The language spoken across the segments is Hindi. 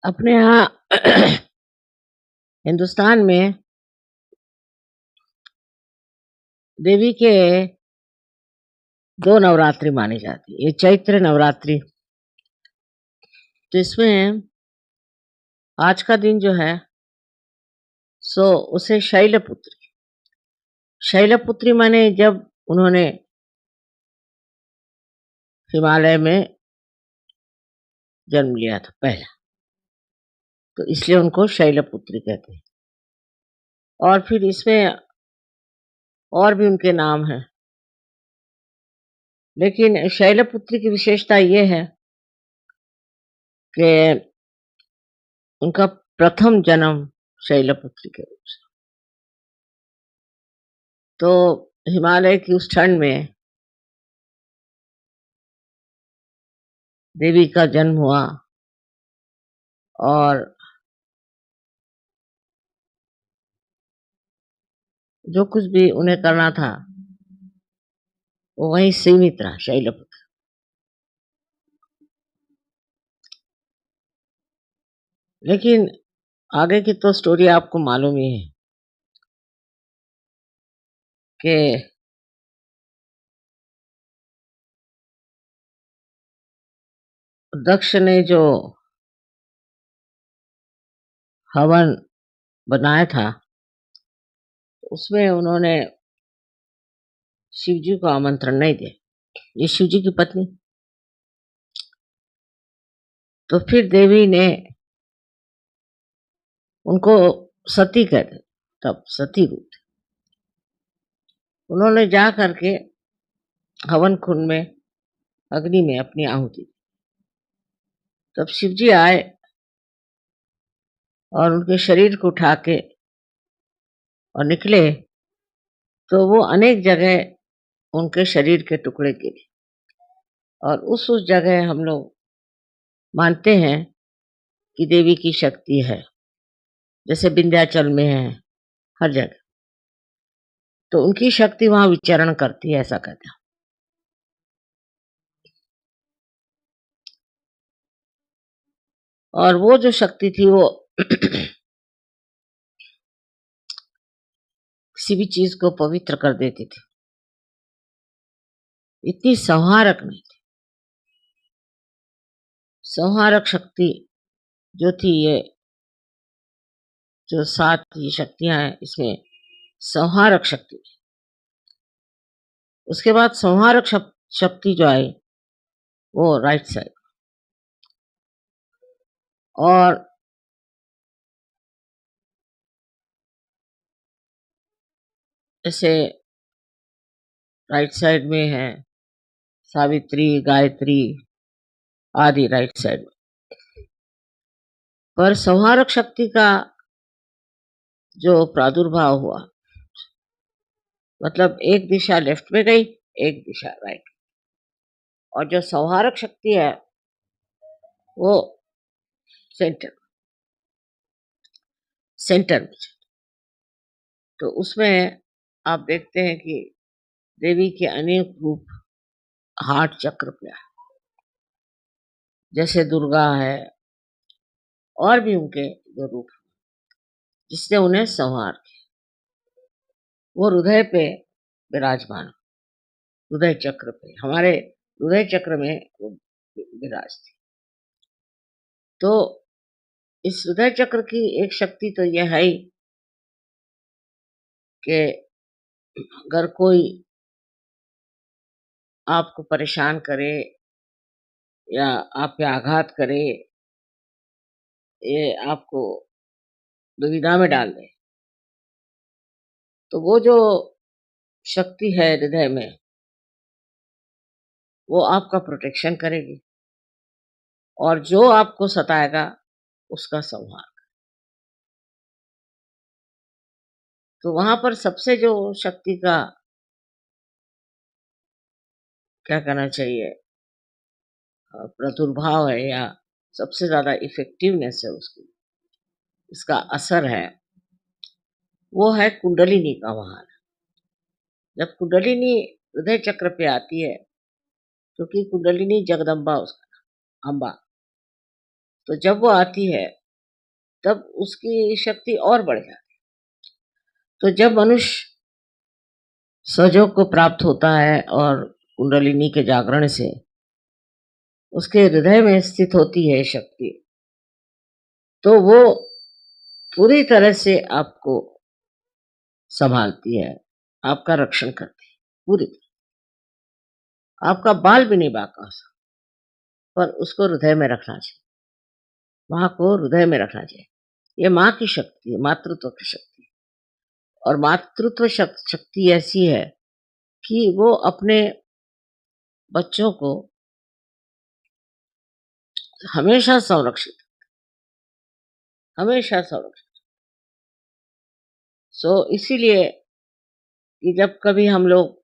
अपने यहाँ हिंदुस्तान में देवी के 2 नवरात्रि मानी जाती है। ये चैत्र नवरात्रि, तो इसमें आज का दिन जो है सो उसे शैलपुत्री माने जब उन्होंने हिमालय में जन्म लिया था पहला, तो इसलिए उनको शैलपुत्री कहते हैं। और फिर इसमें और भी उनके नाम हैं, लेकिन शैलपुत्री की विशेषता ये है कि उनका प्रथम जन्म शैलपुत्री के रूप से। तो हिमालय की उस ठंड में देवी का जन्म हुआ और जो कुछ भी उन्हें करना था वो वहीं सीमित रहा शैलपुत्र। लेकिन आगे की तो स्टोरी आपको मालूम ही है कि दक्ष ने जो हवन बनाया था उसमें उन्होंने शिव जी को आमंत्रण नहीं दिया। ये शिव जी की पत्नी, तो फिर देवी ने उनको सती कहते, तब सती रूप थे। उन्होंने जा करके हवन कुंड में अग्नि में अपनी आहुति दी। तब शिव जी आए और उनके शरीर को उठा के और निकले, तो वो अनेक जगह उनके शरीर के टुकड़े गिरे और उस जगह हम लोग मानते हैं कि देवी की शक्ति है, जैसे विंध्याचल में है, हर जगह। तो उनकी शक्ति वहां विचरण करती है, ऐसा कहते हैं। और वो जो शक्ति थी वो किसी भी चीज को पवित्र कर देती थी, इतनी संहारक नहीं थी। संहारक शक्ति जो थी, ये जो 7 ये शक्तियां हैं, इसमें संहारक शक्ति। उसके बाद संहारक शक्ति जो आई वो राइट साइड, और जैसे राइट साइड में है सावित्री, गायत्री आदि राइट साइड में। पर संहारक शक्ति का जो प्रादुर्भाव हुआ, मतलब एक दिशा लेफ्ट में गई, एक दिशा राइट, और जो संहारक शक्ति है वो सेंटर सेंटर में। तो उसमें आप देखते हैं कि देवी के अनेक रूप हार्ट चक्र पे है, जैसे दुर्गा है, और भी उनके जो रूप जिसने उन्हें संहार किया, वो हृदय पे विराजमान, हृदय चक्र पे, हमारे हृदय चक्र में वो विराजती। तो इस हृदय चक्र की एक शक्ति तो यह है ही कि अगर कोई आपको परेशान करे या आप पे आघात करे, ये आपको दुविधा में डाल दे, तो वो जो शक्ति है हृदय में, वो आपका प्रोटेक्शन करेगी और जो आपको सताएगा उसका संहार। तो वहां पर सबसे जो शक्ति का क्या कहना चाहिए प्रादुर्भाव है, या सबसे ज्यादा इफेक्टिवनेस है उसकी, इसका असर है, वो है कुंडलिनी का वहां। जब कुंडलिनी हृदय चक्र पे आती है, क्योंकि कुंडलिनी जगदम्बा उसका नाम, अम्बा, तो जब वो आती है तब उसकी शक्ति और बढ़ जाती है। तो जब मनुष्य सजोग को प्राप्त होता है और कुंडलिनी के जागरण से उसके हृदय में स्थित होती है शक्ति, तो वो पूरी तरह से आपको संभालती है, आपका रक्षण करती है पूरी तरह। आपका बाल भी नहीं बांका, पर उसको हृदय में रखना चाहिए, माँ को हृदय में रखना चाहिए। ये माँ की शक्ति है, मातृत्व की शक्ति है। और मातृत्व शक्ति ऐसी है कि वो अपने बच्चों को हमेशा संरक्षित, हमेशा संरक्षित। इसीलिए कि जब कभी हम लोग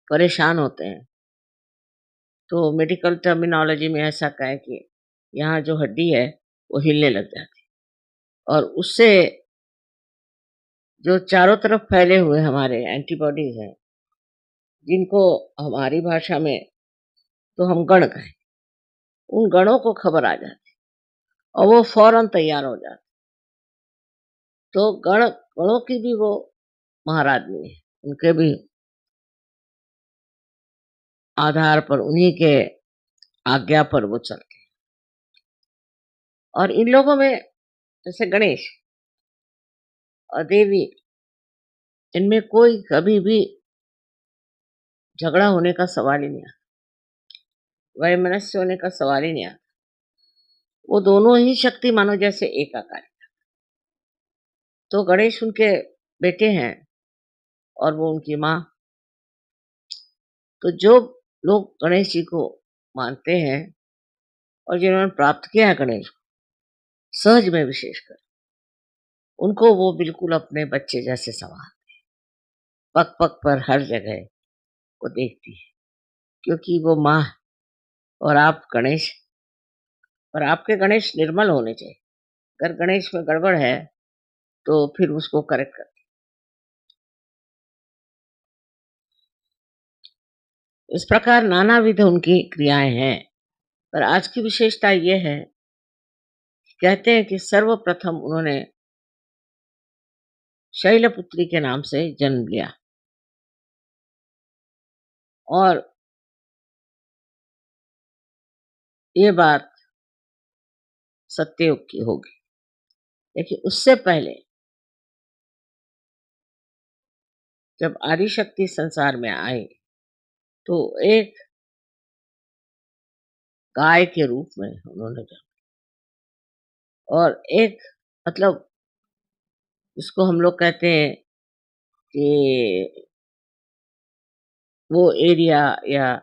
परेशान होते हैं तो मेडिकल टर्मिनोलॉजी में ऐसा कहें कि यहाँ जो हड्डी है वो हिलने लग जाती है, और उससे जो चारों तरफ फैले हुए हमारे एंटीबॉडीज हैं, जिनको हमारी भाषा में तो हम गण कहें, उन गणों को खबर आ जाती और वो फौरन तैयार हो जाते। तो गणों की भी वो महाराजनी है, उनके भी आधार पर, उन्हीं के आज्ञा पर वो चलते हैं। और इन लोगों में जैसे गणेश और देवी, इनमें कोई कभी भी झगड़ा होने का सवाल ही नहीं आता, वैमनस्य होने का सवाल ही नहीं आता। वो दोनों ही शक्ति मानो जैसे एकाकार। तो गणेश उनके बेटे हैं और वो उनकी माँ। तो जो लोग गणेश जी को मानते हैं और जिन्होंने प्राप्त किया है गणेश को, सहज में विशेषकर, उनको वो बिल्कुल अपने बच्चे जैसे संभालते हैं, पग पग पर हर जगह वो देखती है, क्योंकि वो माँ है। और आप गणेश, और आपके गणेश निर्मल होने चाहिए। अगर गणेश में गड़बड़ है तो फिर उसको करेक्ट कर। इस प्रकार नानाविध उनकी क्रियाएं हैं। पर आज की विशेषता ये है, कहते हैं कि सर्वप्रथम उन्होंने शैलपुत्री के नाम से जन्म लिया, और ये बात सत्ययुग की होगी। लेकिन उससे पहले जब आदिशक्ति संसार में आए तो एक गाय के रूप में उन्होंने जन्म, और एक मतलब इसको हम लोग कहते हैं कि वो एरिया या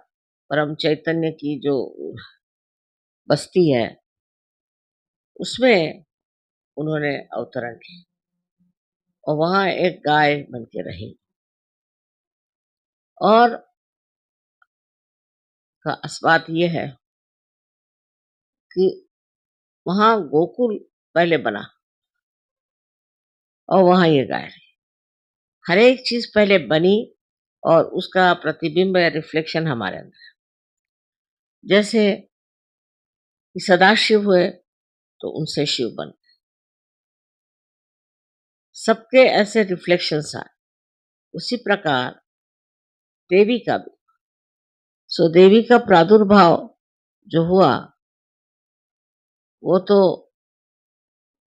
परम चैतन्य की जो बस्ती है उसमें उन्होंने अवतरण किया, और वहां एक गाय बन के रही। और का अस्बात ये है कि वहां गोकुल पहले बना और वहां ये गाय रही। हर एक चीज पहले बनी और उसका प्रतिबिंब या रिफ्लेक्शन हमारे अंदर है। जैसे कि सदाशिव हुए तो उनसे शिव बन, सबके ऐसे रिफ्लेक्शंस आए। उसी प्रकार देवी का भी, देवी का प्रादुर्भाव जो हुआ वो तो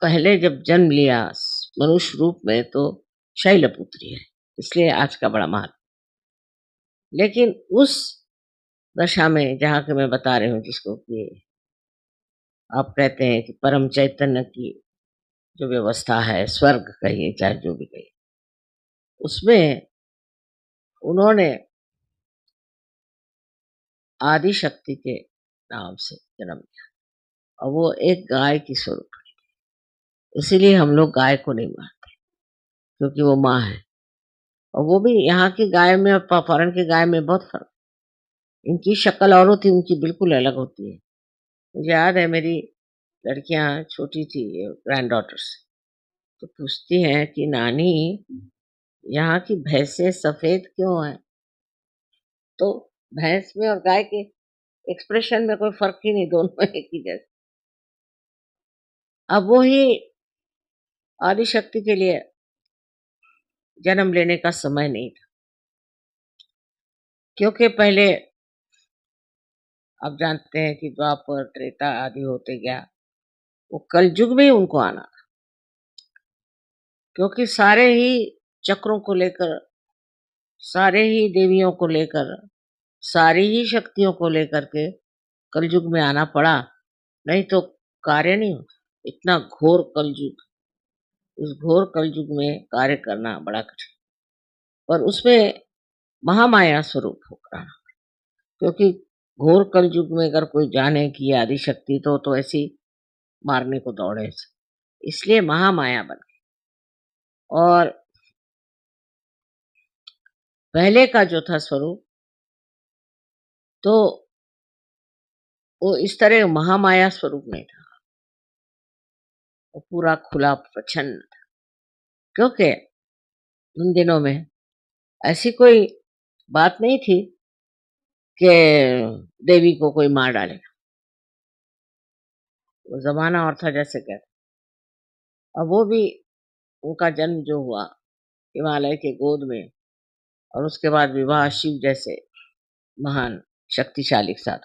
पहले जब जन्म लिया मनुष्य रूप में तो शैलपुत्री है, इसलिए आज का बड़ा महत्व। लेकिन उस दशा में जहाँ के मैं बता रही हूँ, जिसको कि आप कहते हैं कि परम चैतन्य की जो व्यवस्था है, स्वर्ग कहिए चाहे जो भी कहिए, उसमें उन्होंने आदि शक्ति के नाम से जन्म लिया, और वो एक गाय की स्वरूप है। इसीलिए हम लोग गाय को नहीं मानते, क्योंकि वो माँ है। और वो भी यहाँ की गाय में और फॉरेन की गाय में बहुत फर्क। इनकी शक्ल और होती, उनकी बिल्कुल अलग होती है। मुझे याद है मेरी लड़कियां छोटी थी, ग्रैंड डॉटर्स, तो पूछती हैं कि नानी यहाँ की भैंसें सफेद क्यों है? तो भैंस में और गाय के एक्सप्रेशन में कोई फर्क ही नहीं, दोनों एक ही जैसे। अब वो ही आदिशक्ति के लिए जन्म लेने का समय नहीं था, क्योंकि पहले आप जानते हैं कि द्वापर, त्रेता आदि होते गया, वो कलयुग में ही उनको आना था, क्योंकि सारे ही चक्रों को लेकर, सारे ही देवियों को लेकर, सारी ही शक्तियों को लेकर के कलयुग में आना पड़ा, नहीं तो कार्य नहीं होता। इतना घोर कलयुग, इस घोर कलयुग में कार्य करना बड़ा कठिन, पर उसमें महामाया स्वरूप होकर आना, क्योंकि घोर कलयुग में अगर कोई जाने की ये आदिशक्ति तो ऐसी मारने को दौड़े, इसलिए महामाया बन गई। और पहले का जो था स्वरूप, तो वो इस तरह महामाया स्वरूप नहीं था, वो पूरा खुला प्रच्छन्न था, क्योंकि उन दिनों में ऐसी कोई बात नहीं थी कि देवी को कोई मार डालेगा। वो जमाना और था, जैसे कहते। अब वो भी, उनका जन्म जो हुआ हिमालय के गोद में, और उसके बाद विवाह शिव जैसे महान शक्तिशाली के साथ।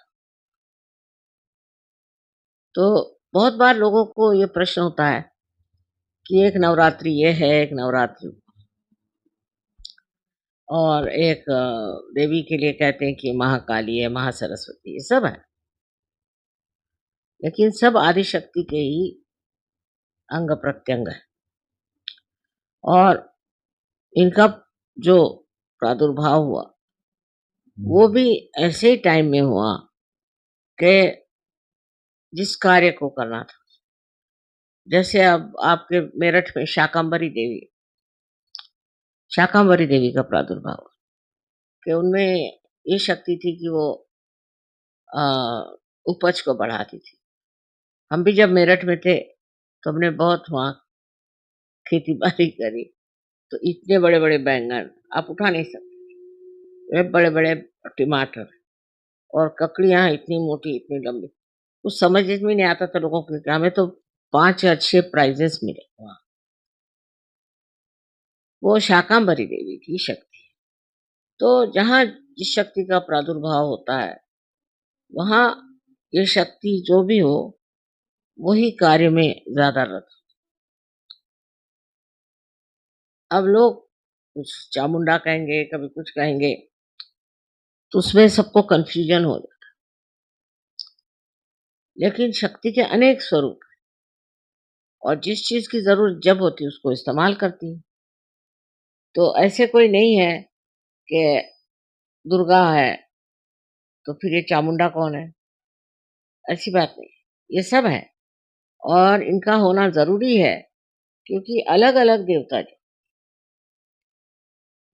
तो बहुत बार लोगों को ये प्रश्न होता है कि एक नवरात्रि ये है, एक नवरात्रि, और एक देवी के लिए कहते हैं कि महाकाली है, महासरस्वती, ये सब है, लेकिन सब आदिशक्ति के ही अंग प्रत्यंग है। और इनका जो प्रादुर्भाव हुआ, वो भी ऐसे ही टाइम में हुआ कि जिस कार्य को करना था। जैसे अब आपके मेरठ में शाकंभरी देवी का प्रादुर्भाव हुआ, कि उनमें ये शक्ति थी कि वो अ, उपज को बढ़ाती थी। हम भी जब मेरठ में थे तो हमने बहुत वहाँ खेती बाड़ी करी, तो इतने बड़े बड़े बैंगन आप उठा नहीं सकते, बड़े बड़े टमाटर, और ककड़ियाँ इतनी मोटी, इतनी लंबी। कुछ समझ में नहीं आता था लोगों को, कि हमें तो 5 या 6 प्राइजेस मिले वहाँ। वो शाकंभरी देवी की शक्ति। तो जहाँ जिस शक्ति का प्रादुर्भाव होता है, वहाँ ये शक्ति जो भी हो, वही कार्य में ज़्यादा रत। अब लोग कुछ चामुंडा कहेंगे, कभी कुछ कहेंगे, तो उसमें सबको कन्फ्यूजन हो जाता है। लेकिन शक्ति के अनेक स्वरूप हैं, और जिस चीज़ की ज़रूरत जब होती है उसको इस्तेमाल करती है। तो ऐसे कोई नहीं है कि दुर्गा है तो फिर ये चामुंडा कौन है? ऐसी बात नहीं, ये सब है, और इनका होना ज़रूरी है, क्योंकि अलग-अलग देवता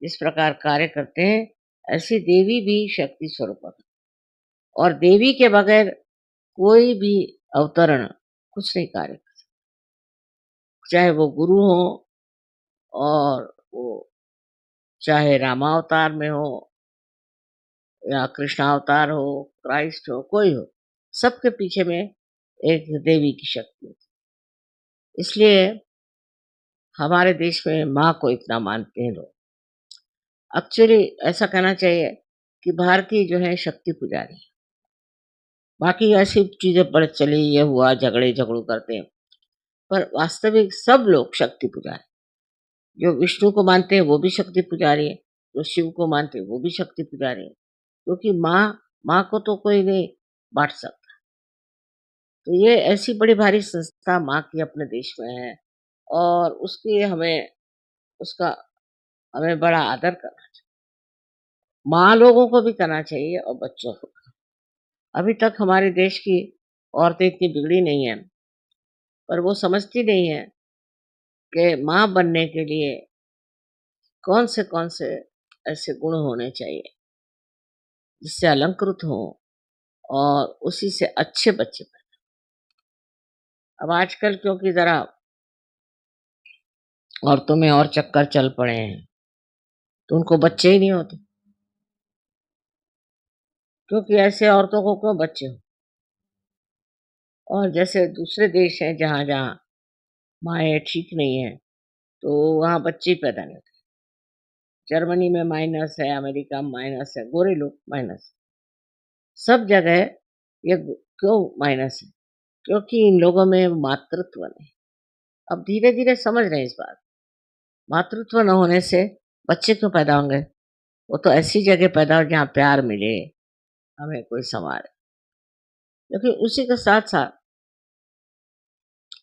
जिस प्रकार कार्य करते हैं, ऐसी देवी भी शक्ति स्वरूप है, और देवी के बगैर कोई भी अवतरण कुछ नहीं कार्य कर सकता। चाहे वो गुरु हो, और वो चाहे रामावतार में हो, या कृष्णावतार हो, क्राइस्ट हो, कोई हो, सबके पीछे में एक देवी की शक्ति होती है। इसलिए हमारे देश में माँ को इतना मानते हैं लोग। एक्चुअली ऐसा कहना चाहिए कि भारतीय जो है शक्ति पुजारी है। बाकी ऐसी चीजें बढ़ चली, ये हुआ, झगड़े झगड़ू करते हैं, पर वास्तविक सब लोग शक्ति पुजारी। जो विष्णु को मानते हैं वो भी शक्ति पुजारी है, जो शिव को मानते हैं वो भी शक्ति पुजारी है, क्योंकि माँ, माँ को तो कोई नहीं बांट सकता। तो ये ऐसी बड़ी भारी संस्था माँ की अपने देश में है, और उसकी हमें, उसका हमें बड़ा आदर करना चाहिए। माँ लोगों को भी करना चाहिए, और बच्चों को। अभी तक हमारे देश की औरतें इतनी बिगड़ी नहीं है, पर वो समझती नहीं है कि माँ बनने के लिए कौन से ऐसे गुण होने चाहिए जिससे अलंकृत हो, और उसी से अच्छे बच्चे पैदा। अब आजकल क्योंकि जरा औरतों में और चक्कर चल पड़े हैं, तो उनको बच्चे ही नहीं होते, क्योंकि ऐसे औरतों को क्यों बच्चे हो। और जैसे दूसरे देश हैं जहाँ जहाँ माएँ ठीक नहीं हैं, तो वहाँ बच्चे ही पैदा नहीं होते। जर्मनी में माइनस है, अमेरिका में माइनस है, गोरे लोग माइनस। सब जगह ये क्यों माइनस है? क्योंकि इन लोगों में मातृत्व नहीं। अब धीरे-धीरे समझ रहे हैं इस बात। मातृत्व न होने से बच्चे क्यों पैदा होंगे? वो तो ऐसी जगह पैदा हो जहाँ प्यार मिले, हमें कोई सँभाले। लेकिन उसी के साथ-साथ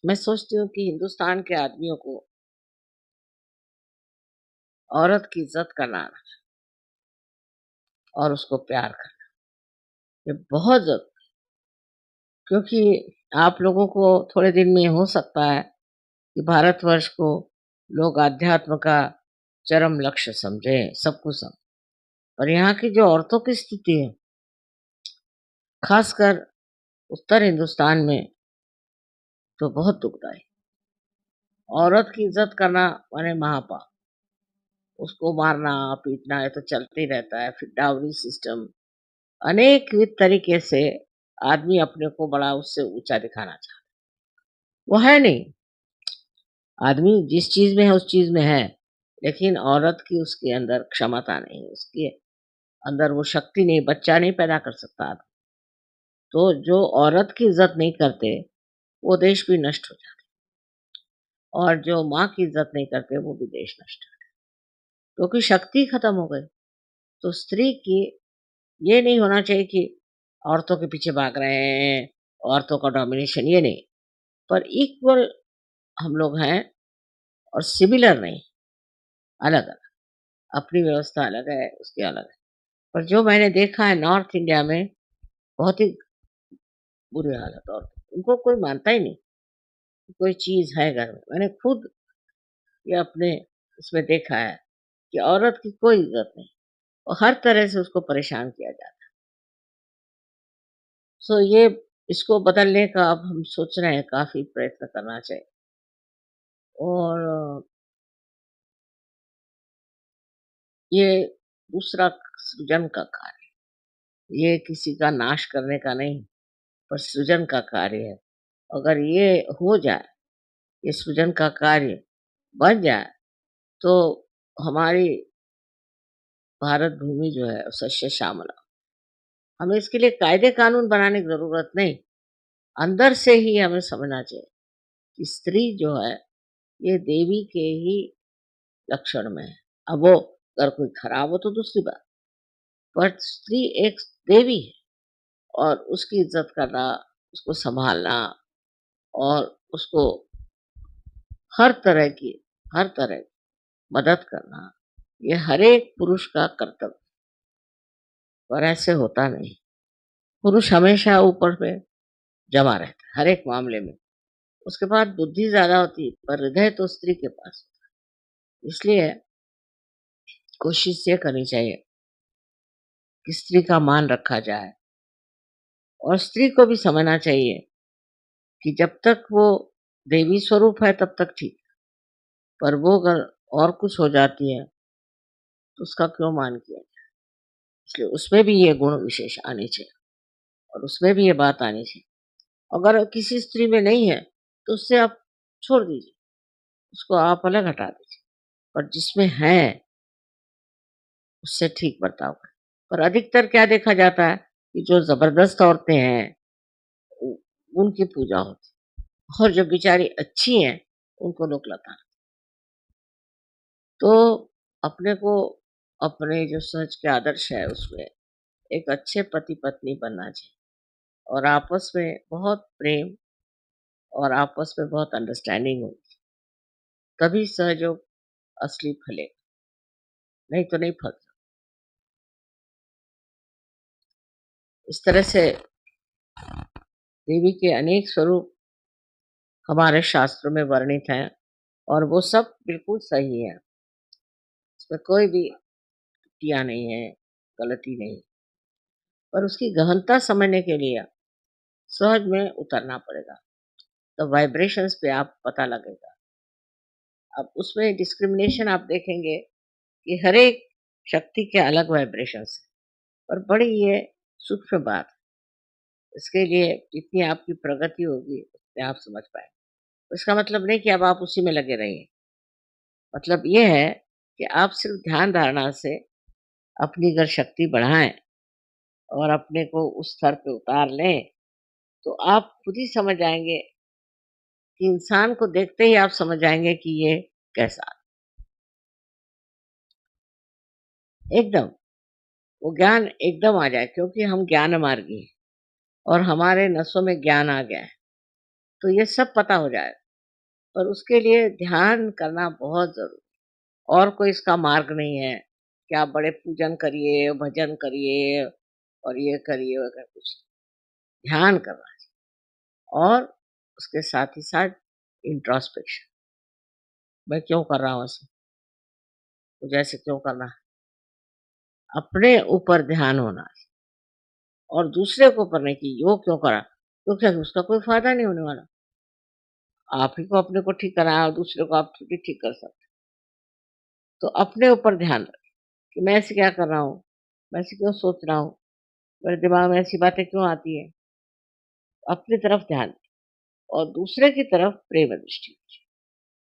मैं सोचती हूँ कि हिंदुस्तान के आदमियों को औरत की इज़्ज़त करना आना और उसको प्यार करना, ये बहुत क्योंकि आप लोगों को थोड़े दिन में हो सकता है कि भारतवर्ष को लोग अध्यात्म का चरम लक्ष्य समझें, सब कुछ समझें। और यहाँ की जो औरतों की स्थिति है, खासकर उत्तर हिंदुस्तान में तो बहुत दुखदाई। औरत की इज़्ज़त करना माने महापाप। उसको मारना, पीटना ये तो चलते ही रहता है। फिर डाउरी सिस्टम, अनेकविध तरीके से आदमी अपने को बड़ा उससे ऊँचा दिखाना चाहता है। वो है नहीं, आदमी जिस चीज़ में है उस चीज़ में है, लेकिन औरत की उसके अंदर क्षमता नहीं है, उसके अंदर वो शक्ति नहीं, बच्चा नहीं पैदा कर सकता आदमी। तो जो औरत की इज़्ज़त नहीं करते, वो देश भी नष्ट हो जाता है और जो माँ की इज़्ज़त नहीं करते, वो भी देश नष्ट है। क्योंकि शक्ति खत्म हो गई। तो स्त्री की ये नहीं होना चाहिए कि औरतों के पीछे भाग रहे हैं, औरतों का डोमिनेशन, ये नहीं। पर इक्वल हम लोग हैं और सिमिलर नहीं, अलग-अलग। अपनी व्यवस्था अलग है, उसकी अलग है। पर जो मैंने देखा है नॉर्थ इंडिया में बहुत ही बुरी हालत, और उनको कोई मानता ही नहीं कि कोई चीज़ है घर में। मैंने खुद ये अपने इसमें देखा है कि औरत की कोई इज़्ज़त नहीं और हर तरह से उसको परेशान किया जाता है। सो ये इसको बदलने का अब हम सोच रहे हैं, काफ़ी प्रयत्न करना चाहिए। और ये दूसरा सृजन का कार्य, ये किसी का नाश करने का नहीं, पर सृजन का कार्य है। अगर ये हो जाए, ये सृजन का कार्य बन जाए, तो हमारी भारत भूमि जो है सस्य श्यामला। हमें इसके लिए कायदे कानून बनाने की ज़रूरत नहीं, अंदर से ही हमें समझना चाहिए कि स्त्री जो है, ये देवी के ही लक्षण में है। अब वो अगर कोई खराब हो तो दूसरी बात, पर स्त्री एक देवी है और उसकी इज़्ज़त करना, उसको सँभालना और उसको हर तरह की हर तरह मदद करना, ये हर एक पुरुष का कर्तव्य, पर ऐसे होता नहीं। पुरुष हमेशा ऊपर पे जमा रहता है, हर एक मामले में। उसके पास बुद्धि ज़्यादा होती है, पर हृदय तो स्त्री के पास होता है। इसलिए कोशिश ये करनी चाहिए कि स्त्री का मान रखा जाए और स्त्री को भी समझना चाहिए कि जब तक वो देवी स्वरूप है तब तक ठीक, पर वो अगर और कुछ हो जाती है, तो उसका क्यों मान किया जाए? इसलिए उसमें भी ये गुण विशेष आने चाहिए और उसमें भी ये बात आनी चाहिए। अगर किसी स्त्री में नहीं है, तो उससे आप छोड़ दीजिए, उसको आप अलग हटा दीजिए। और जिसमें है, उससे ठीक बर्ताव करें। पर अधिकतर क्या देखा जाता है कि जो ज़बरदस्त औरतें हैं, उ उनकी पूजा होती है और जो बेचारी अच्छी हैं, उनको लोग लताड़ते। तो अपने को अपने जो सच के आदर्श है, उसमें एक अच्छे पति-पत्नी बनना चाहिए और आपस में बहुत प्रेम और आपस में बहुत अंडरस्टैंडिंग हो, तभी सहयोग असली फलेगा, नहीं तो नहीं फलता। इस तरह से देवी के अनेक स्वरूप हमारे शास्त्रों में वर्णित हैं और वो सब बिल्कुल सही है। इसमें कोई भी त्रुटियाँ नहीं है, गलती नहीं। पर उसकी गहनता समझने के लिए सहज में उतरना पड़ेगा, तो वाइब्रेशंस पे आप पता लगेगा। अब उसमें डिस्क्रिमिनेशन आप देखेंगे कि हर एक शक्ति के अलग वाइब्रेशंस हैं और बड़ी ये सूक्ष्म बात है। इसके लिए जितनी आपकी प्रगति होगी, उतने आप समझ पाएँगे। इसका मतलब नहीं कि अब आप उसी में लगे रहिए। मतलब ये है कि आप सिर्फ़ ध्यान धारणा से अपनी अगर शक्ति बढ़ाएँ और अपने को उस स्तर पे उतार लें, तो आप खुद ही समझ आएँगे कि इंसान को देखते ही आप समझ जाएँगे कि ये कैसा एकदम, वो ज्ञान एकदम आ जाए क्योंकि हम ज्ञान मार्गी हैं और हमारे नसों में ज्ञान आ गया है, तो ये सब पता हो जाए। पर उसके लिए ध्यान करना बहुत ज़रूरी और कोई इसका मार्ग नहीं है कि आप बड़े पूजन करिए, भजन करिए और ये करिए, वो कर कुछ ध्यान करना और उसके साथ ही साथ इंट्रोस्पेक्शन मैं क्यों कर रहा हूँ ऐसे? मुझे ऐसे क्यों करना है? अपने ऊपर ध्यान होना है और दूसरे के ऊपर नहीं कि वो क्यों करा? क्योंकि उसका कोई फ़ायदा नहीं होने वाला। आप ही को अपने को ठीक करना है और दूसरे को आप थोड़ी ठीक कर सकते। तो अपने ऊपर ध्यान रखें कि मैं ऐसे क्या कर रहा हूँ? मैं ऐसे क्यों सोच रहा हूँ? मेरे दिमाग में ऐसी बातें क्यों आती हैं? अपनी तरफ ध्यान दें और दूसरे की तरफ प्रेम दृष्टि,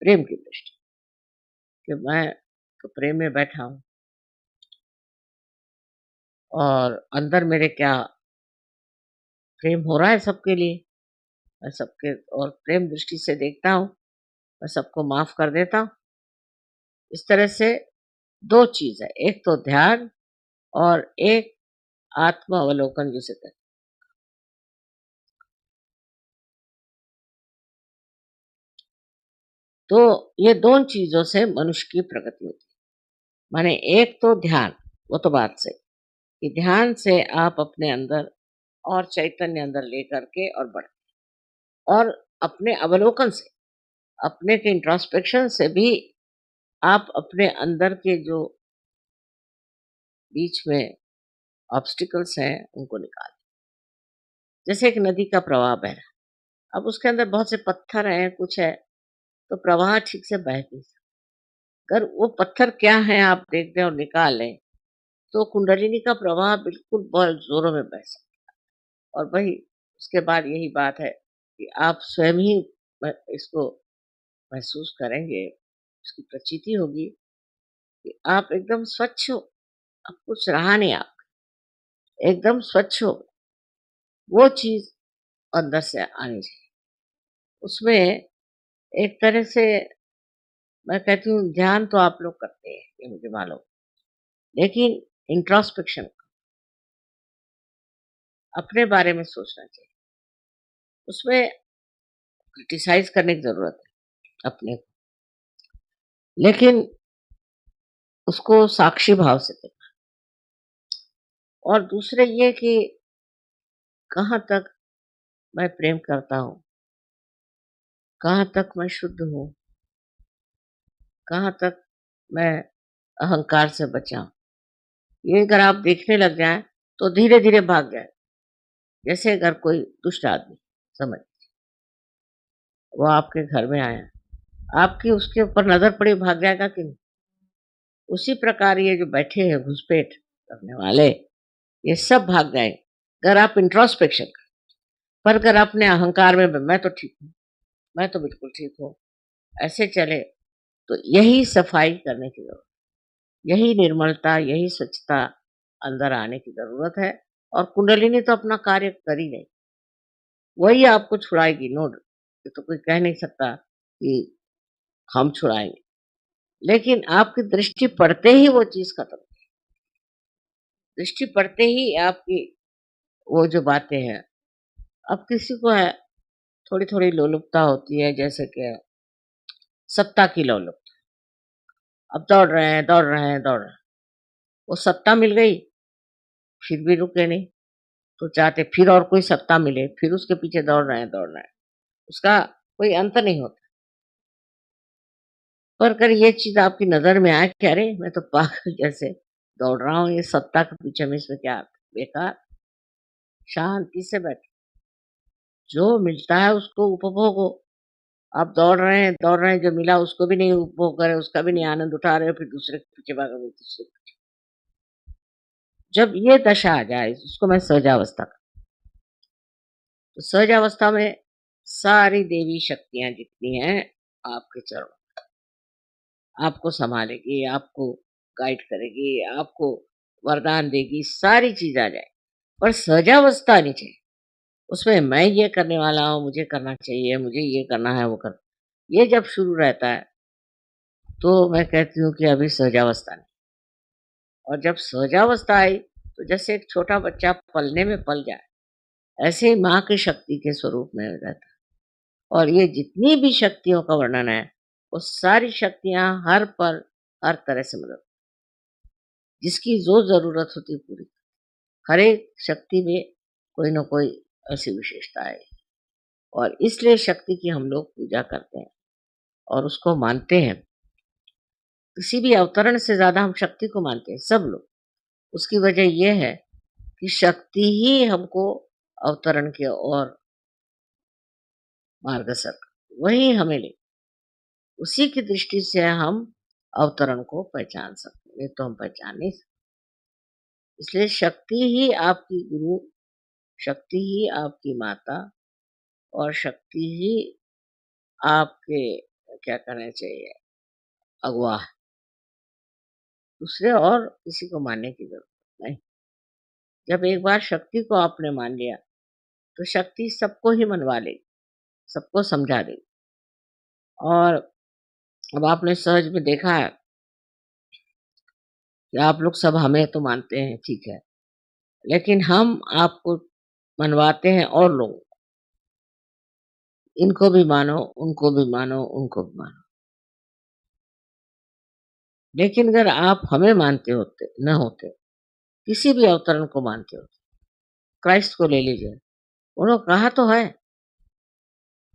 प्रेम की दृष्टि कि मैं तो प्रेम में बैठा हूँ और अंदर मेरे क्या प्रेम हो रहा है सबके लिए। मैं सबके और प्रेम दृष्टि से देखता हूँ, मैं सबको माफ़ कर देता हूँ। इस तरह से 2 चीज़ है, एक तो ध्यान और एक आत्म अवलोकन जिसे कहते हैं। तो ये 2 चीज़ों से मनुष्य की प्रगति होती है। माने एक तो ध्यान, वो तो बात सही, कि ध्यान से आप अपने अंदर और चैतन्य अंदर लेकर के और बढ़ और अपने अवलोकन से, अपने के इंट्रोस्पेक्शन से भी आप अपने अंदर के जो बीच में ऑब्स्टिकल्स हैं, उनको निकालें। जैसे एक नदी का प्रवाह बह रहा है, अब उसके अंदर बहुत से पत्थर हैं, कुछ है, तो प्रवाह ठीक से बह नहीं सकता। अगर वो पत्थर क्या हैं आप देख दें और निकाल लें, तो कुंडलिनी का प्रवाह बिल्कुल बहुत ज़ोरों में बह सकता है। और वही उसके बाद यही बात है कि आप स्वयं ही इसको महसूस करेंगे, उसकी प्रतीति होगी कि आप एकदम स्वच्छ हो, अब कुछ रहा नहीं आप, एकदम स्वच्छ हो, वो चीज़ अंदर से आनी चाहिए। उसमें एक तरह से मैं कहती हूँ ध्यान तो आप लोग करते हैं, ये मुझे मालूम, लेकिन इंट्रोस्पेक्शन अपने बारे में सोचना चाहिए। उसमें क्रिटिसाइज़ करने की ज़रूरत है अपने को, लेकिन उसको साक्षी भाव से देखना और दूसरे ये कि कहाँ तक मैं प्रेम करता हूँ, कहाँ तक मैं शुद्ध हूँ, कहाँ तक मैं अहंकार से बचा हूँ। ये अगर आप देखने लग जाएँ, तो धीरे-धीरे भाग जाए। जैसे अगर कोई दुष्ट आदमी समझ वो आपके घर में आया, आपकी उसके ऊपर नज़र पड़ी भाग जाएगा कि नहीं? उसी प्रकार ये जो बैठे हैं घुसपैठ करने वाले, ये सब भाग जाएँगे, अगर आप इंट्रोस्पेक्शन करें। पर अगर अपने अहंकार में मैं तो ठीक हूँ, मैं तो बिल्कुल ठीक हूँ, ऐसे चले, तो यही सफाई करने की ज़रूरत है। यही निर्मलता, यही स्वच्छता अंदर आने की ज़रूरत है और कुंडलिनी तो अपना कार्य कर ही रही। वही आपको छुड़ाएगी, नो डाउट, ये तो कोई कह नहीं सकता कि हम छुड़ाएँगे। लेकिन आपकी दृष्टि पड़ते ही वो चीज़ खत्म, दृष्टि पड़ते ही आपकी वो जो बातें हैं, अब किसी को है थोड़ी-थोड़ी लोलुपता होती है जैसे कि सत्ता की लोलुपता। अब दौड़ रहे हैं, दौड़ रहे हैं, दौड़ रहे हैं। वो सत्ता मिल गई, फिर भी रुके नहीं, तो चाहते फिर और कोई सत्ता मिले, फिर उसके पीछे दौड़ रहे हैं, दौड़ रहे हैं। उसका कोई अंत नहीं होता। पर अगर ये चीज़ आपकी नज़र में आए कि अरे! मैं तो पागल जैसे दौड़ रहा हूँ, ये सत्ता के पीछे में इसमें क्या बेकार, शांति से बैठो। जो मिलता है उसको उपभोग हो। आप दौड़ रहे हैं, जो मिला उसको भी नहीं उपभोग कर रहे, उसका भी नहीं आनंद उठा रहे हो, फिर दूसरे के पीछे भाग रहे हो, दूसरे के पीछे। जब ये दशा आ जाए, इसको मैं सहजावस्था कहती हूँ। तो सहजावस्था में सारी देवी शक्तियाँ जितनी हैं आपके चरणों, आपको सँभालेगी, आपको गाइड करेगी, आपको वरदान देगी, सारी चीज़ आ जाए। पर सजावस्था आनी चाहिए। उसमें मैं ये करने वाला हूँ, मुझे करना चाहिए, मुझे ये करना है, वो कर ये जब शुरू रहता है, तो मैं कहती हूँ कि अभी सजावस्था नहीं। और जब सजावस्था आई, तो जैसे एक छोटा बच्चा पलने में पल जाए, ऐसे ही माँ की शक्ति के स्वरूप में हो जाता है। और ये जितनी भी शक्तियों का वर्णन है, वो सारी शक्तियाँ हर पल, हर तरह से मदद, जिसकी जो ज़रूरत होती है पूरी। हर एक शक्ति में कोई न कोई ऐसी विशेषता है और इसलिए शक्ति की हम लोग पूजा करते हैं और उसको मानते हैं। किसी भी अवतरण से ज़्यादा हम शक्ति को मानते हैं, सब लोग। उसकी वजह ये है कि शक्ति ही हमको अवतरण की ओर मार्गदर्शक वही हमें ले, उसी की दृष्टि से हम अवतरण को पहचान सकते हैं, नहीं तो हम पहचान नहीं सकते। इसलिए शक्ति ही आपकी गुरु, शक्ति ही आपकी माता और शक्ति ही आपके क्या कहना चाहिए अगुआ है। दूसरे और किसी को मानने की जरूरत नहीं। जब एक बार शक्ति को आपने मान लिया, तो शक्ति सबको ही मनवा लेगी, सबको समझा देगी। और अब आपने सहज में देखा है कि आप लोग सब हमें तो मानते हैं, ठीक है, लेकिन हम आपको मनवाते हैं और लोग, इनको भी मानो, उनको भी मानो, उनको भी मानो। लेकिन अगर आप हमें मानते होते न होते, किसी भी अवतरण को मानते होते, क्राइस्ट को ले लीजिए, उन्होंने कहा तो है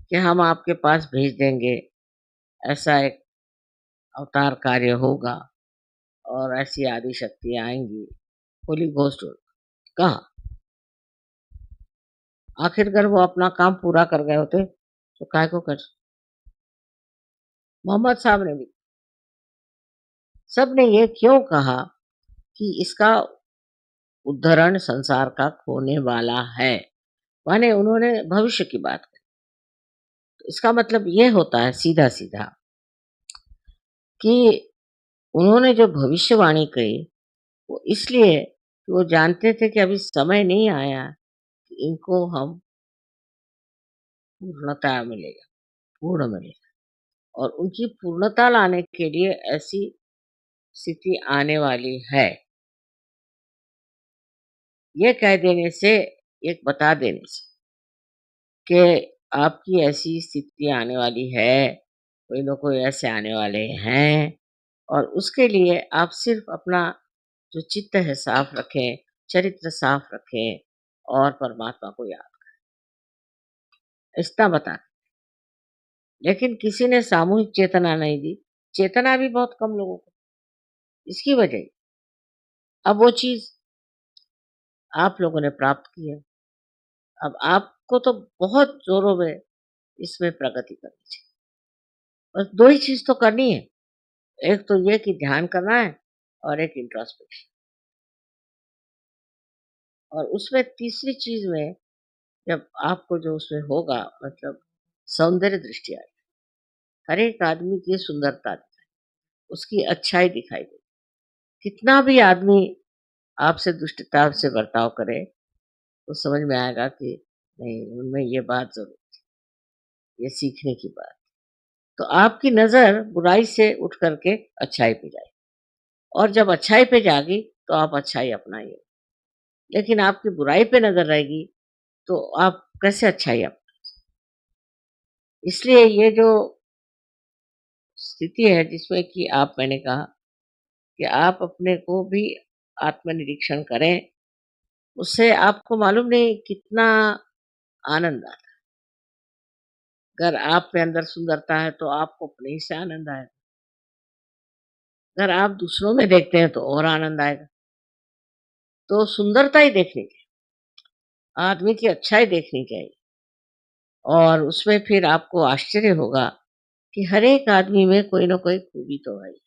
कि हम आपके पास भेज देंगे, ऐसा एक अवतार कार्य होगा और ऐसी आदि शक्तियाँ आएँगी, होली घोस्ट कहा। आखिरकार वो अपना काम पूरा कर गए होते, तो काहे को कर। मोहम्मद साहब ने भी, सबने ये क्यों कहा कि इसका उद्धरण संसार का होने वाला है, माने उन्होंने भविष्य की बात कही। तो इसका मतलब ये होता है सीधा-सीधा कि उन्होंने जो भविष्यवाणी कही, वो इसलिए कि वो जानते थे कि अभी समय नहीं आया कि इनको हम पूर्णता मिलेगा, पूर्ण मिलेगा। और उनकी पूर्णता लाने के लिए ऐसी स्थिति आने वाली है। ये कह देने से, एक बता देने से कि आपकी ऐसी स्थिति आने वाली है, कोई न कोई ऐसे आने वाले हैं और उसके लिए आप सिर्फ़ अपना जो चित्त है साफ़ रखें, चरित्र साफ़ रखें और परमात्मा को याद इतना बता। लेकिन किसी ने सामूहिक चेतना नहीं दी, चेतना भी बहुत कम लोगों को, इसकी वजह अब वो चीज़ आप लोगों ने प्राप्त की है। अब आपको तो बहुत ज़ोरों में इसमें प्रगति करनी चाहिए। बस 2 ही चीज़ तो करनी है, एक तो ये कि ध्यान करना है और एक इंट्रोस्पेक्शन। और उसमें तीसरी चीज़ में जब आपको जो उसमें होगा मतलब सौंदर्य दृष्टि आएगी। हर एक आदमी की सुंदरता दिखाई, उसकी अच्छाई दिखाई देगी। कितना भी आदमी आपसे दुष्टता से बर्ताव करे, तो समझ में आएगा कि नहीं, उनमें ये बात ज़रूर, ये सीखने की बात। तो आपकी नज़र बुराई से उठ कर के अच्छाई पे जाएगी और जब अच्छाई पे जाएगी, तो आप अच्छाई अपनाइए। लेकिन आपकी बुराई पे नज़र रहेगी, तो आप कैसे अच्छाई इसलिए ये जो स्थिति है जिसमें कि आप मैंने कहा कि आप अपने को भी आत्मनिरीक्षण करें, उससे आपको मालूम नहीं कितना आनंद आता है। अगर आप में अंदर सुंदरता है तो आपको अपने ही से आनंद आएगा। अगर आप दूसरों में देखते हैं तो और आनंद आएगा। तो सुंदरता ही देखनी चाहिए, आदमी की अच्छाई देखनी चाहिए और उसमें फिर आपको आश्चर्य होगा कि हर एक आदमी में कोई न कोई खूबी तो है ही,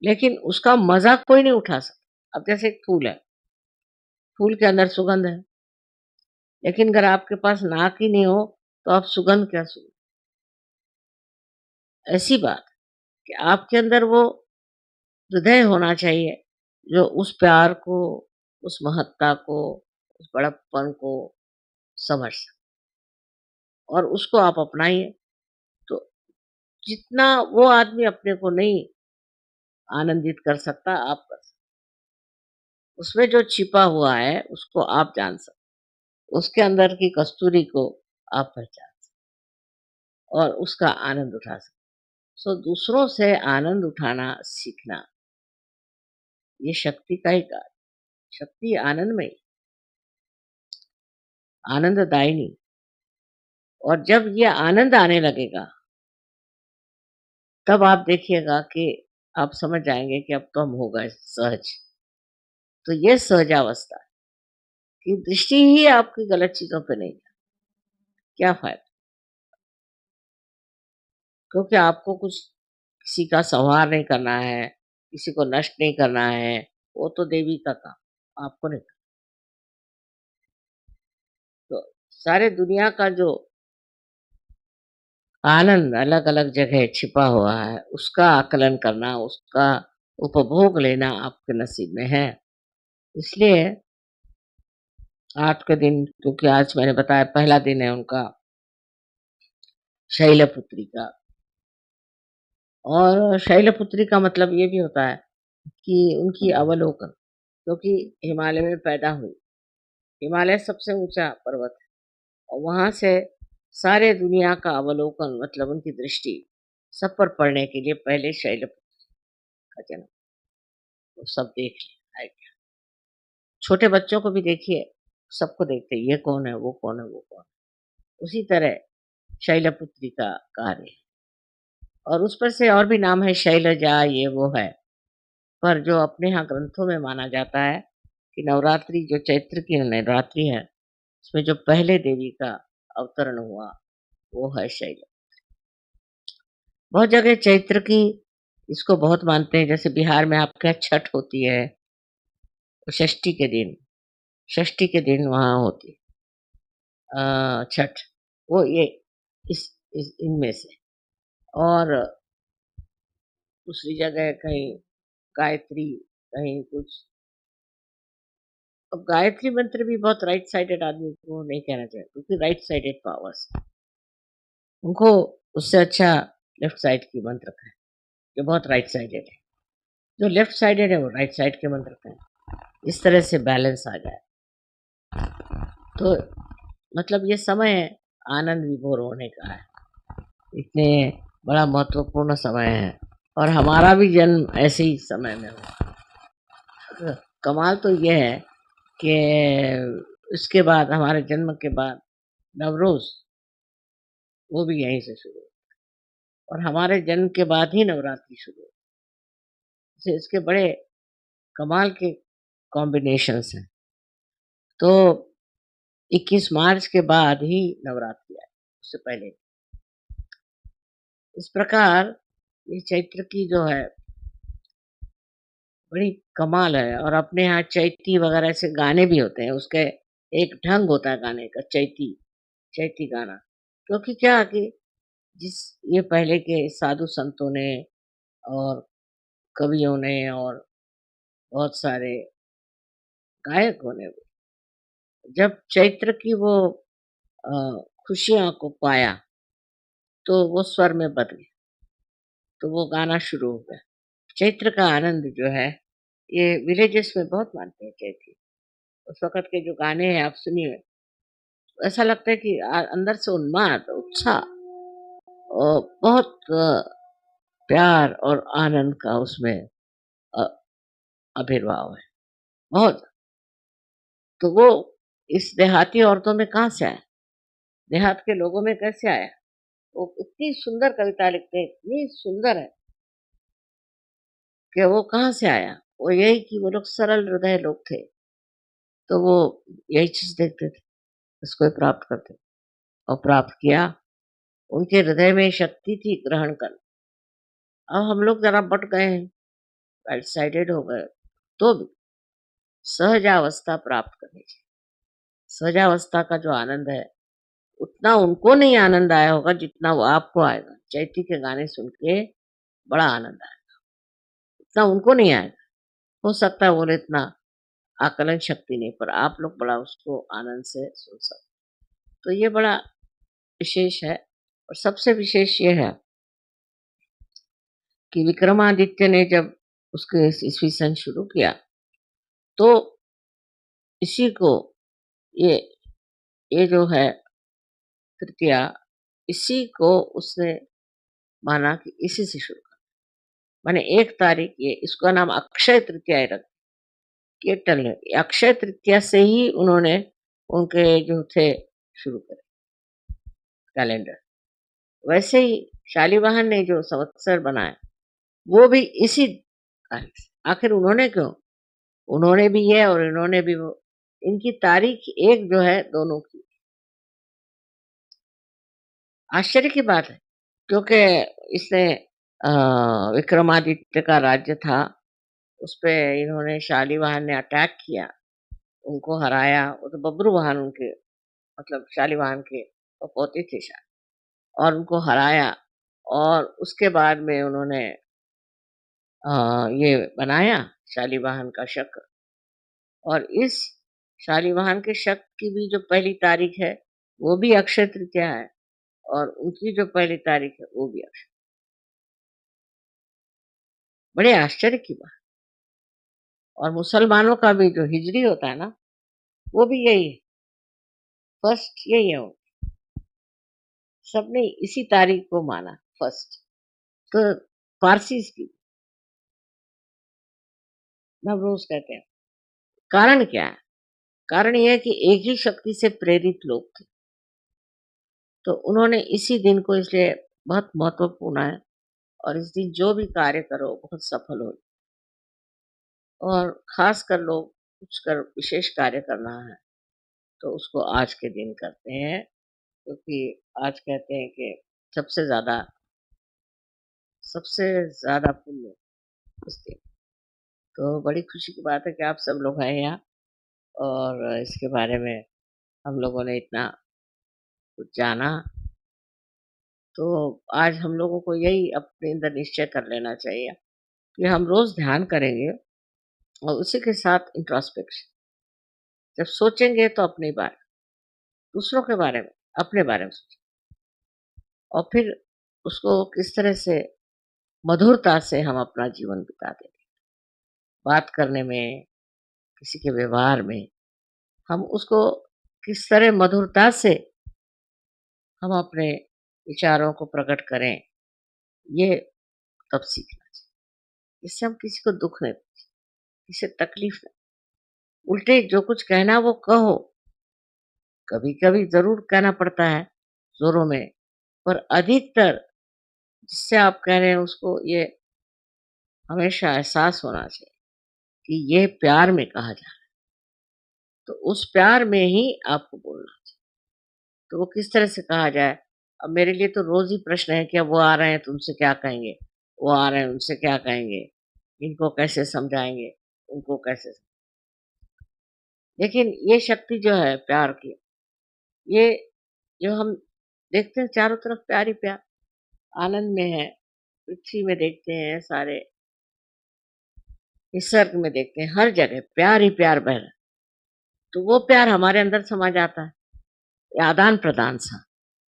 लेकिन उसका मज़ा कोई नहीं उठा सकता। अब जैसे एक फूल है, फूल के अंदर सुगंध है, लेकिन अगर आपके पास नाक ही नहीं हो, तो आप सुगंध क्या सूँघ, ऐसी बात कि आपके अंदर वो हृदय होना चाहिए, जो उस प्यार को, उस महत्ता को, उस बड़प्पन को समझ सके और उसको आप अपनाइए। तो जितना वो आदमी अपने को नहीं आनंदित कर सकता, आप कर सकते। उसमें जो छिपा हुआ है, उसको आप जान सकते। उसके अंदर की कस्तूरी को आप पहचान सकते और उसका आनंद उठा सकते। सो दूसरों से आनंद उठाना सीखना, ये शक्ति का ही कार्य। शक्ति आनंदमयी, आनंददायिनी। और जब ये आनंद आने लगेगा, तब आप देखिएगा कि आप समझ जाएँगे कि अब तो हम हो गए सहज। तो ये सहजावस्था की दृष्टि ही आपकी गलत चीज़ों पे नहीं है, क्या फ़ायदा? क्योंकि आपको कुछ किसी का संहार नहीं करना है, किसी को नष्ट नहीं करना है, वो तो देवी का काम, आपको नहीं करना। तो सारे दुनिया का जो आनंद अलग-अलग जगह छिपा हुआ है, उसका आकलन करना, उसका उपभोग लेना आपके नसीब में है। इसलिए आज के दिन, क्योंकि आज मैंने बताया पहला दिन है उनका शैलपुत्री का, और शैलपुत्री का मतलब ये भी होता है कि उनकी अवलोकन, क्योंकि हिमालय में पैदा हुई। हिमालय सबसे ऊँचा पर्वत है और वहाँ से सारे दुनिया का अवलोकन, मतलब उनकी दृष्टि सब पर पड़ने के लिए पहले शैलपुत्री का जन्म, वो सब देख लिया है। छोटे बच्चों को भी देखिए, सबको देखते हैं, ये कौन है, वो कौन है, वो कौन है। उसी तरह शैलपुत्री का कार्य है। और उस पर से और भी नाम है, शैलजा, ये वो है। पर जो अपने यहाँ ग्रंथों में माना जाता है कि नवरात्रि, जो चैत्र की नवरात्रि है, उसमें जो पहले देवी का अवतरण हुआ, वो है शैल। बहुत जगह चैत्र की इसको बहुत मानते हैं, जैसे बिहार में आपके यहाँ छठ होती है, तो षष्ठी के दिन वहाँ होती है छठ। वो ये इस इनमें से। और दूसरी जगह कहीं गायत्री, कहीं कुछ। अब गायत्री मंत्र भी बहुत राइट साइडेड आदमी को नहीं कहना चाहिए, क्योंकि राइट साइडेड पावर्स, उनको उससे अच्छा लेफ्ट साइड की मंत्र का है, जो बहुत राइट साइडेड है। जो लेफ्ट साइडेड है वो राइट साइड के मंत्र का है। इस तरह से बैलेंस आ जाए, तो मतलब ये समय है आनंद विभोर होने का है। इतने बड़ा महत्वपूर्ण समय है और हमारा भी जन्म ऐसे ही समय में हुआ। तो कमाल तो ये है कि इसके बाद, हमारे जन्म के बाद नवरोज, वो भी यहीं से शुरू हुई और हमारे जन्म के बाद ही नवरात्रि शुरू हुई। इसके बड़े कमाल के कॉम्बिनेशंस हैं। तो 21 मार्च के बाद ही नवरात्रि आई, उससे पहले नहीं। इस प्रकार ये चैत्र की जो है बड़ी कमाल है। और अपने यहाँ चैती वगैरह से गाने भी होते हैं, उसके एक ढंग होता है गाने का, चैती चैती गाना। क्योंकि क्या कि जिस ये पहले के साधु संतों ने और कवियों ने और बहुत सारे गायकों ने, जब चैत्र की वो खुशियों को पाया, तो वो स्वर में बदल गए, तो वो गाना शुरू हो गया। चैत्र का आनंद जो है, ये विलेजेस में बहुत मानते हैं चैती। उस वक़्त के जो गाने हैं आप सुनिए, ऐसा लगता है कि अंदर से उन्माद, उत्साह और बहुत प्यार और आनंद का उसमें अ, आविर्भाव है, बहुत। तो वो इस देहाती औरतों में कहाँ से आया? देहात के लोगों में कैसे आया? वो इतनी सुंदर कविता लिखते हैं, इतनी सुंदर है कि वो कहाँ से आया? वो यही कि वो लोग सरल हृदय लोग थे, तो वो यही चीज़ देखते थे, इसको ही प्राप्त करते और प्राप्त किया। उनके हृदय में शक्ति थी ग्रहण कर। अब हम लोग ज़रा बँट गए हैं, राइट साइडेड हो गए, तो भी सहजावस्था प्राप्त करनी चाहिए। सहजावस्था का जो आनंद है, उतना उनको नहीं आनंद आया होगा जितना वो आपको आएगा। चैती के गाने सुन के बड़ा आनंद आएगा, उतना उनको नहीं आएगा। हो सकता है वो इतना आकलन शक्ति नहीं, पर आप लोग बड़ा उसको आनंद से सुन सकते। तो ये बड़ा विशेष है। और सबसे विशेष ये है कि विक्रमादित्य ने जब उसके ईस्वी सन शुरू किया, तो इसी को ये ये जो है तृतीया, इसी को उसने माना कि इसी से शुरू कर, माने 1 तारीख, ये इसका नाम अक्षय तृतीया रख, ये टल अक्षय तृतीया से ही उन्होंने उनके जो थे शुरू करे कैलेंडर। वैसे ही शालिवाहन ने जो संवत्सर बनाया, वो भी इसी तारीख से। आखिर उन्होंने क्यों? उन्होंने भी ये और इन्होंने भी वो, इनकी तारीख एक जो है दोनों की। आश्चर्य की बात है, क्योंकि इसने विक्रमादित्य का राज्य था, उसपे इन्होंने शालिवाहन ने अटैक किया, उनको हराया। वो तो बब्रुवाहन उनके मतलब शालिवाहन के वो पोते थे शायद, और उनको हराया। और उसके बाद में उन्होंने ये बनाया शालिवाहन का शक। और इस शालिवाहन के शक की भी जो पहली तारीख है, वो भी अक्षय तृतीया है, और उनकी जो पहली तारीख है वो भी अक्षय। बड़े आश्चर्य की बात। और मुसलमानों का भी जो हिजरी होता है ना, वो भी यही है, फर्स्ट यही है वो। सबने इसी तारीख को माना फर्स्ट। तो पारसी की नवरोज कहते हैं। कारण क्या है? कारण यह है कि एक ही शक्ति से प्रेरित लोग थे, तो उन्होंने इसी दिन को इसलिए बहुत महत्वपूर्ण है। और इस दिन जो भी कार्य करो बहुत सफल हो। और खास कर लोग कुछ कर विशेष कार्य करना है, तो उसको आज के दिन करते हैं, क्योंकि आज कहते हैं कि सबसे ज्यादा सबसे ज्यादा पुण्य उस दिन। तो बड़ी खुशी की बात है कि आप सब लोग हैं यहाँ, और इसके बारे में हम लोगों ने इतना कुछ जाना। तो आज हम लोगों को यही अपने अंदर निश्चय कर लेना चाहिए कि हम रोज ध्यान करेंगे, और उसी के साथ इंट्रोस्पेक्शन। जब सोचेंगे तो अपनी बारे, दूसरों के बारे में, अपने बारे में सोचें, और फिर उसको किस तरह से मधुरता से हम अपना जीवन बिताते हैं। बात करने में, किसी के व्यवहार में, हम उसको किस तरह मधुरता से हम अपने विचारों को प्रकट करें, ये तब सीखना चाहिए। इससे हम किसी को दुख नहीं, किसी तकलीफ नहीं। उल्टे जो कुछ कहना वो कहो, कभी कभी जरूर कहना पड़ता है जोरों में, पर अधिकतर जिससे आप कह रहे हैं उसको ये हमेशा एहसास होना चाहिए कि ये प्यार में कहा जा रहा है, तो उस प्यार में ही आपको बोलना चाहिए। तो वो किस तरह से कहा जाए? अब मेरे लिए तो रोज ही प्रश्न है कि अब वो आ रहे हैं तो उनसे क्या कहेंगे, वो आ रहे हैं उनसे क्या कहेंगे, इनको कैसे समझाएंगे, उनको कैसे। लेकिन ये शक्ति जो है प्यार की, ये जो हम देखते हैं चारों तरफ प्यार ही प्यार, आनंद में है। पृथ्वी में देखते हैं, सारे निसर्ग में देखते हैं, हर जगह प्यार ही प्यार बह रहा है। तो वो प्यार हमारे अंदर समा जाता है, ये आदान प्रदान सा।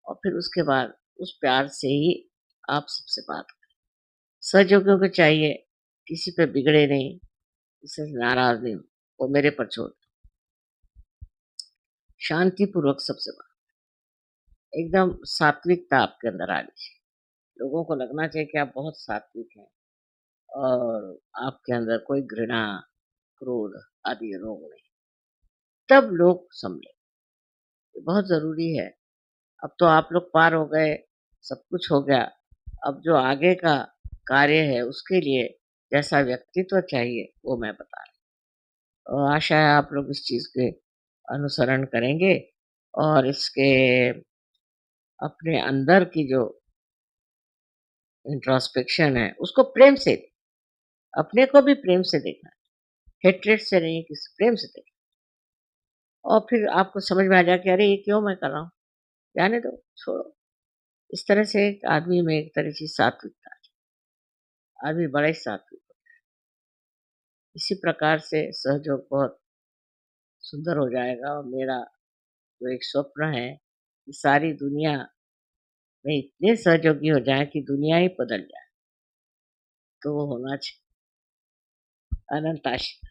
और फिर उसके बाद उस प्यार से ही आप सबसे बात करें। सहयोगियों को चाहिए, किसी पे बिगड़े नहीं, किसी से नाराज नहीं हो, वो मेरे पर छोड़, शांति पूर्वक सबसे बात, एकदम सात्विकता आपके अंदर आनी चाहिए। लोगों को लगना चाहिए कि आप बहुत सात्विक हैं, और आपके अंदर कोई घृणा, क्रोध आदि रोग नहीं। तब लोग समझे, ये बहुत जरूरी है। अब तो आप लोग पार हो गए, सब कुछ हो गया। अब जो आगे का कार्य है उसके लिए जैसा व्यक्तित्व चाहिए वो मैं बता रही हूँ। और आशा है आप लोग इस चीज के अनुसरण करेंगे, और इसके अपने अंदर की जो इंट्रोस्पेक्शन है उसको प्रेम से, अपने को भी प्रेम से देखना, हेट्रेड से नहीं, किसी प्रेम से देखना। और फिर आपको समझ में आ जाए कि अरे ये क्यों मैं कर रहा हूँ, जाने दो, छोड़ो। इस तरह से एक आदमी में एक तरह की सात्विकता आ जाए, आदमी बड़ा ही सात्विक हो। इसी प्रकार से सहयोग बहुत सुंदर हो जाएगा और मेरा जो एक स्वप्न है कि सारी दुनिया में इतने सहयोगी हो जाएँ कि दुनिया ही बदल जाए, तो वो होना चाहिए। अनंत आशीर्वाद।